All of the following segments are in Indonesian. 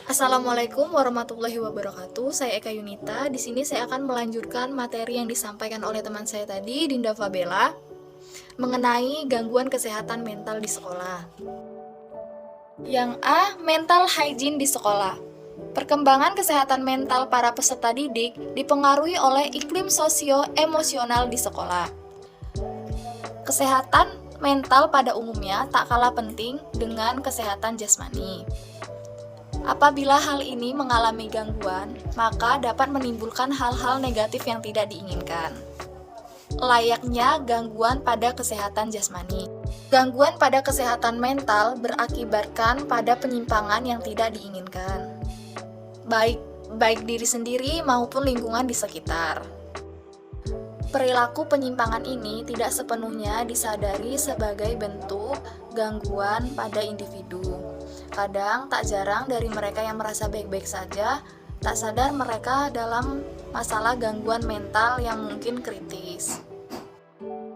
Assalamualaikum warahmatullahi wabarakatuh. Saya Eka Yunita. Di sini saya akan melanjutkan materi yang disampaikan oleh teman saya tadi, Dinda Fabela, mengenai gangguan kesehatan mental di sekolah. Yang A, mental hygiene di sekolah. Perkembangan kesehatan mental para peserta didik dipengaruhi oleh iklim sosio-emosional di sekolah. Kesehatan mental pada umumnya tak kalah penting dengan kesehatan jasmani. Apabila hal ini mengalami gangguan, maka dapat menimbulkan hal-hal negatif yang tidak diinginkan. Layaknya gangguan pada kesehatan jasmani. Gangguan pada kesehatan mental berakibatkan pada penyimpangan yang tidak diinginkan, baik diri sendiri maupun lingkungan di sekitar. Perilaku penyimpangan ini tidak sepenuhnya disadari sebagai bentuk gangguan pada individu. Kadang tak jarang dari mereka yang merasa baik-baik saja, tak sadar mereka dalam masalah gangguan mental yang mungkin kritis.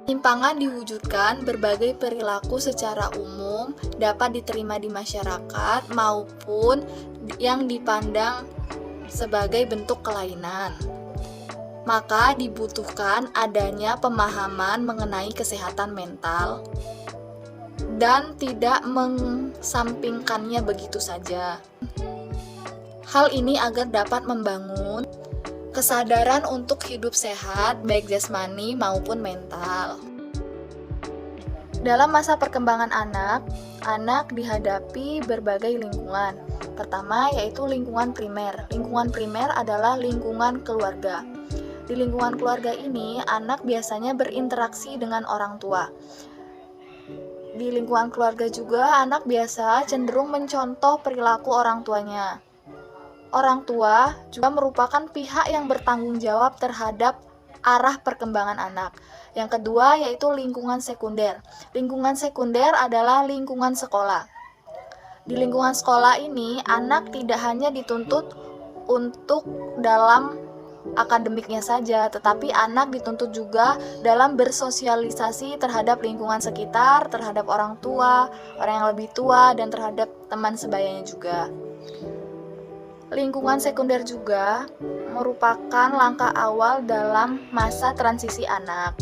Penyimpangan diwujudkan berbagai perilaku secara umum dapat diterima di masyarakat maupun yang dipandang sebagai bentuk kelainan. Maka dibutuhkan adanya pemahaman mengenai kesehatan mental dan tidak mengesampingkannya begitu saja. Hal ini agar dapat membangun kesadaran untuk hidup sehat baik jasmani maupun mental. Dalam masa perkembangan anak dihadapi berbagai lingkungan. Pertama yaitu lingkungan primer. Lingkungan primer adalah lingkungan keluarga. Di lingkungan keluarga ini, anak biasanya berinteraksi dengan orang tua. Di lingkungan keluarga juga, anak biasa cenderung mencontoh perilaku orang tuanya. Orang tua juga merupakan pihak yang bertanggung jawab terhadap arah perkembangan anak. Yang kedua yaitu lingkungan sekunder. Lingkungan sekunder adalah lingkungan sekolah. Di lingkungan sekolah ini, anak tidak hanya dituntut untuk dalam akademiknya saja, tetapi anak dituntut juga dalam bersosialisasi terhadap lingkungan sekitar, terhadap orang tua, orang yang lebih tua, dan terhadap teman sebayanya juga. Lingkungan sekunder juga merupakan langkah awal dalam masa transisi anak.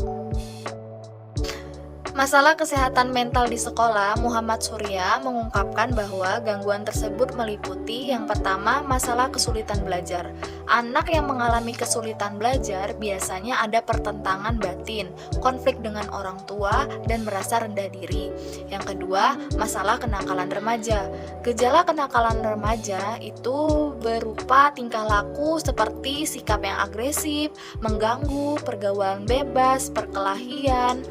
Masalah kesehatan mental di sekolah, Muhammad Surya mengungkapkan bahwa gangguan tersebut meliputi yang pertama, masalah kesulitan belajar. Anak yang mengalami kesulitan belajar biasanya ada pertentangan batin, konflik dengan orang tua, dan merasa rendah diri. Yang kedua, masalah kenakalan remaja. Gejala kenakalan remaja itu berupa tingkah laku seperti sikap yang agresif, mengganggu, pergaulan bebas, perkelahian,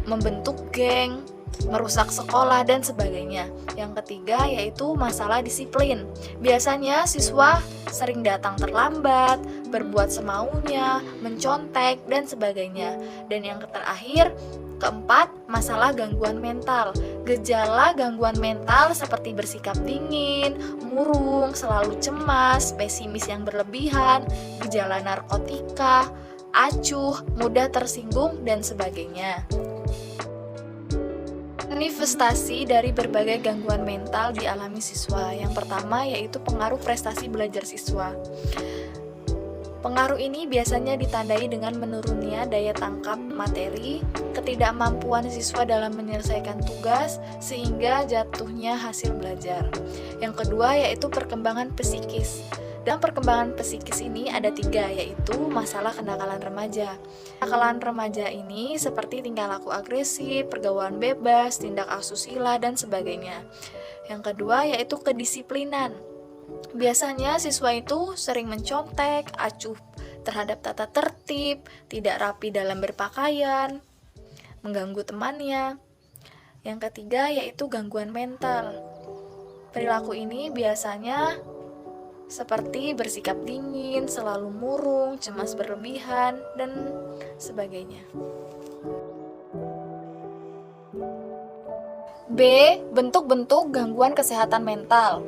membentuk geng, merusak sekolah, dan sebagainya. Yang ketiga yaitu masalah disiplin. Biasanya siswa sering datang terlambat, berbuat semaunya, mencontek, dan sebagainya. Dan yang terakhir, keempat, masalah gangguan mental. Gejala gangguan mental seperti bersikap dingin, murung, selalu cemas, pesimis yang berlebihan, gejala narkotika, acuh, mudah tersinggung, dan sebagainya. Manifestasi dari berbagai gangguan mental dialami siswa. Yang pertama yaitu pengaruh prestasi belajar siswa. Pengaruh ini biasanya ditandai dengan menurunnya daya tangkap materi, ketidakmampuan siswa dalam menyelesaikan tugas, sehingga jatuhnya hasil belajar. Yang kedua yaitu perkembangan psikis. Dalam perkembangan psikis ini ada 3, yaitu masalah kenakalan remaja. Kenakalan remaja ini seperti tingkah laku agresif, pergaulan bebas, tindak asusila, dan sebagainya. Yang kedua yaitu kedisiplinan. Biasanya siswa itu sering mencontek, acuh terhadap tata tertib, tidak rapi dalam berpakaian, mengganggu temannya. Yang ketiga yaitu gangguan mental. Perilaku ini biasanya seperti bersikap dingin, selalu murung, cemas berlebihan, dan sebagainya. B. Bentuk-bentuk gangguan kesehatan mental.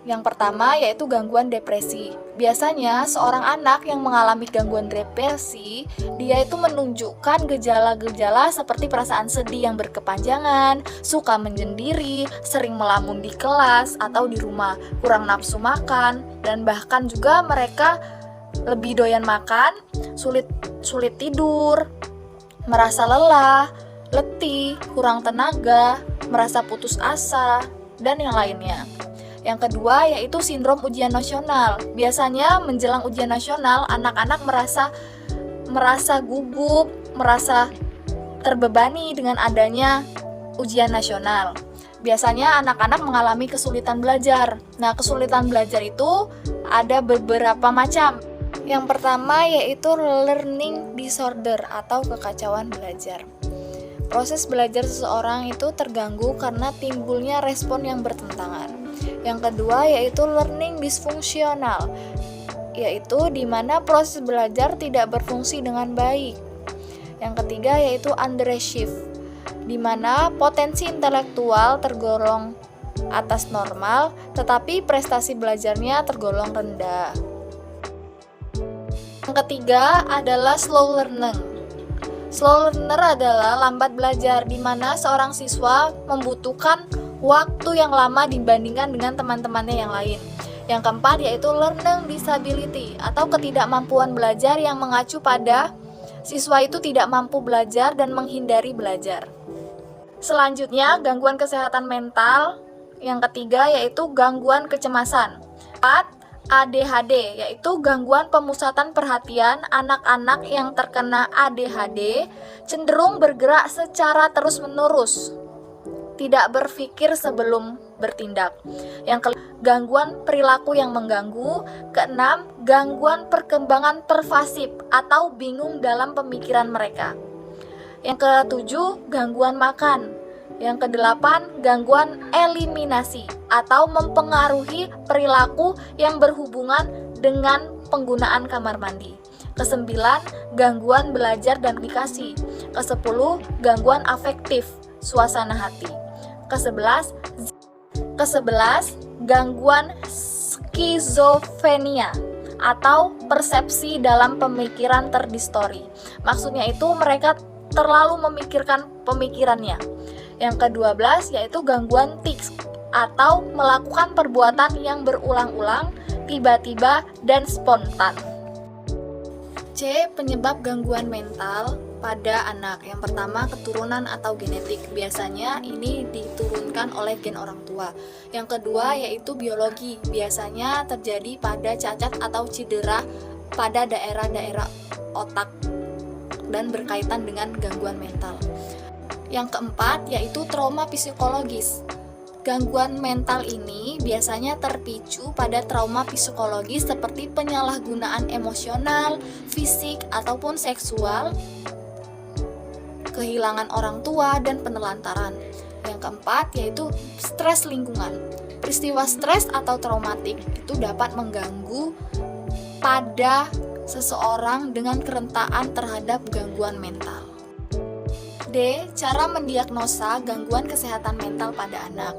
Yang pertama yaitu gangguan depresi. Biasanya seorang anak yang mengalami gangguan depresi, dia itu menunjukkan gejala-gejala seperti perasaan sedih yang berkepanjangan, suka menyendiri, sering melamun di kelas atau di rumah, kurang nafsu makan, dan bahkan juga mereka lebih doyan makan, sulit tidur, merasa lelah, letih, kurang tenaga, merasa putus asa, dan yang lainnya. Yang kedua yaitu sindrom ujian nasional. Biasanya menjelang ujian nasional, anak-anak merasa gugup, merasa terbebani dengan adanya ujian nasional. Biasanya anak-anak mengalami kesulitan belajar. Nah, kesulitan belajar itu ada beberapa macam. Yang pertama yaitu learning disorder atau kekacauan belajar. Proses belajar seseorang itu terganggu karena timbulnya respon yang bertentangan. Yang kedua yaitu learning dysfunctional, yaitu di mana proses belajar tidak berfungsi dengan baik. Yang ketiga yaitu underachieve, di mana potensi intelektual tergolong atas normal, tetapi prestasi belajarnya tergolong rendah. Yang ketiga adalah slow learner. Slow learner adalah lambat belajar, di mana seorang siswa membutuhkan waktu yang lama dibandingkan dengan teman-temannya yang lain. Yang keempat yaitu learning disability atau ketidakmampuan belajar yang mengacu pada siswa itu tidak mampu belajar dan menghindari belajar. Selanjutnya, gangguan kesehatan mental. Yang ketiga yaitu gangguan kecemasan. 4. ADHD, yaitu gangguan pemusatan perhatian. Anak-anak yang terkena ADHD cenderung bergerak secara terus-menerus, tidak berpikir sebelum bertindak. Yang kelima, gangguan perilaku yang mengganggu. Keenam, gangguan perkembangan pervasif atau bingung dalam pemikiran mereka. Yang ketujuh, gangguan makan. Yang kedelapan, gangguan eliminasi atau mempengaruhi perilaku yang berhubungan dengan penggunaan kamar mandi. Kesembilan, gangguan belajar dan komunikasi. Kesepuluh, gangguan afektif, suasana hati. Kesebelas, gangguan skizofrenia atau persepsi dalam pemikiran terdistori. Maksudnya itu mereka terlalu memikirkan pemikirannya. Yang ke-12 yaitu gangguan tics atau melakukan perbuatan yang berulang-ulang, tiba-tiba, dan spontan. C. Penyebab gangguan mental pada anak. Yang pertama, keturunan atau genetik. Biasanya ini diturunkan oleh gen orang tua. Yang kedua yaitu biologi. Biasanya terjadi pada cacat atau cedera pada daerah-daerah otak dan berkaitan dengan gangguan mental. Yang keempat yaitu trauma psikologis. Gangguan mental ini biasanya terpicu pada trauma psikologis seperti penyalahgunaan emosional, fisik, ataupun seksual, kehilangan orang tua, dan penelantaran. Yang keempat yaitu stres lingkungan. Peristiwa stres atau traumatik itu dapat mengganggu pada seseorang dengan kerentaan terhadap gangguan mental. D. Cara mendiagnosa gangguan kesehatan mental pada anak.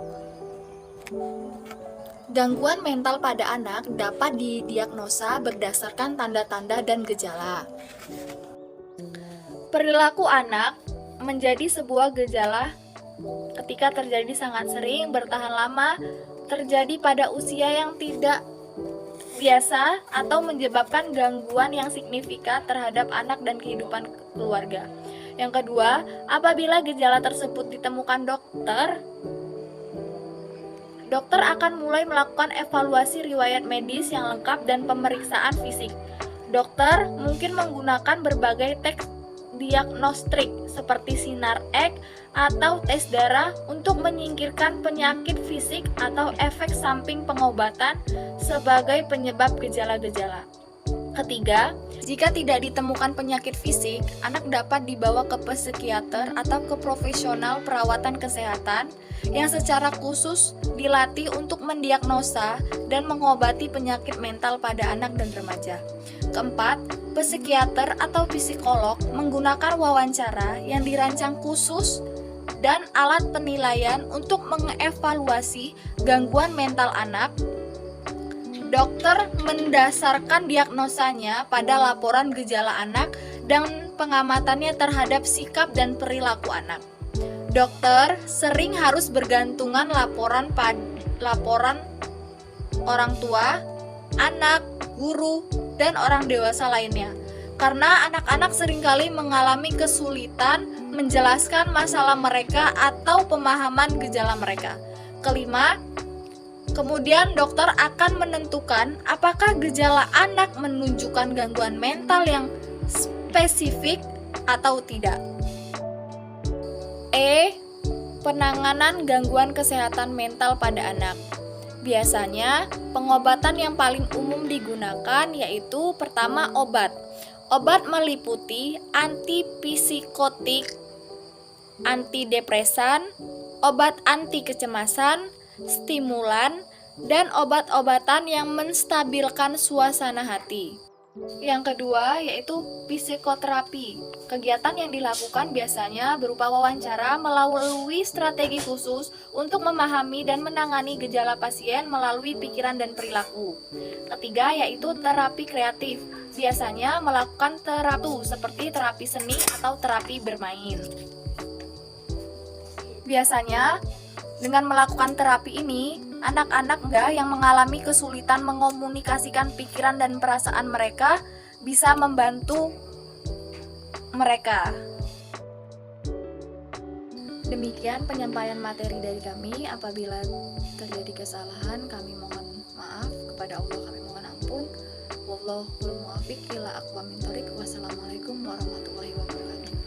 Gangguan mental pada anak dapat didiagnosa berdasarkan tanda-tanda dan gejala. Perilaku anak menjadi sebuah gejala ketika terjadi sangat sering, bertahan lama, terjadi pada usia yang tidak biasa, atau menyebabkan gangguan yang signifikan terhadap anak dan kehidupan keluarga. Yang kedua, apabila gejala tersebut ditemukan dokter akan mulai melakukan evaluasi riwayat medis yang lengkap dan pemeriksaan fisik. Dokter mungkin menggunakan berbagai tes diagnostik seperti sinar X atau tes darah untuk menyingkirkan penyakit fisik atau efek samping pengobatan sebagai penyebab gejala-gejala. Ketiga, jika tidak ditemukan penyakit fisik, anak dapat dibawa ke psikiater atau ke profesional perawatan kesehatan yang secara khusus dilatih untuk mendiagnosa dan mengobati penyakit mental pada anak dan remaja. Keempat, psikiater atau psikolog menggunakan wawancara yang dirancang khusus dan alat penilaian untuk mengevaluasi gangguan mental anak Dokter mendasarkan diagnosanya pada laporan gejala anak dan pengamatannya terhadap sikap dan perilaku anak. Dokter sering harus bergantungan laporan orang tua, anak, guru, dan orang dewasa lainnya. Karena anak-anak seringkali mengalami kesulitan menjelaskan masalah mereka atau pemahaman gejala mereka. Kelima, kemudian dokter akan menentukan apakah gejala anak menunjukkan gangguan mental yang spesifik atau tidak. Penanganan gangguan kesehatan mental pada anak. Biasanya, pengobatan yang paling umum digunakan yaitu pertama obat. Obat meliputi antipsikotik, antidepresan, obat anti kecemasan, stimulan, dan obat-obatan yang menstabilkan suasana hati. Yang kedua yaitu psikoterapi. Kegiatan yang dilakukan biasanya berupa wawancara melalui strategi khusus untuk memahami dan menangani gejala pasien melalui pikiran dan perilaku. Ketiga yaitu terapi kreatif. Biasanya melakukan terapi seperti terapi seni atau terapi bermain. Biasanya dengan melakukan terapi ini, anak-anak yang mengalami kesulitan mengomunikasikan pikiran dan perasaan mereka bisa membantu mereka. Demikian penyampaian materi dari kami. Apabila terjadi kesalahan, kami mohon maaf. Kepada Allah kami mohon ampun. Wallahul muwaffiq ila aqwamit thoriq. Wassalamualaikum warahmatullahi wabarakatuh.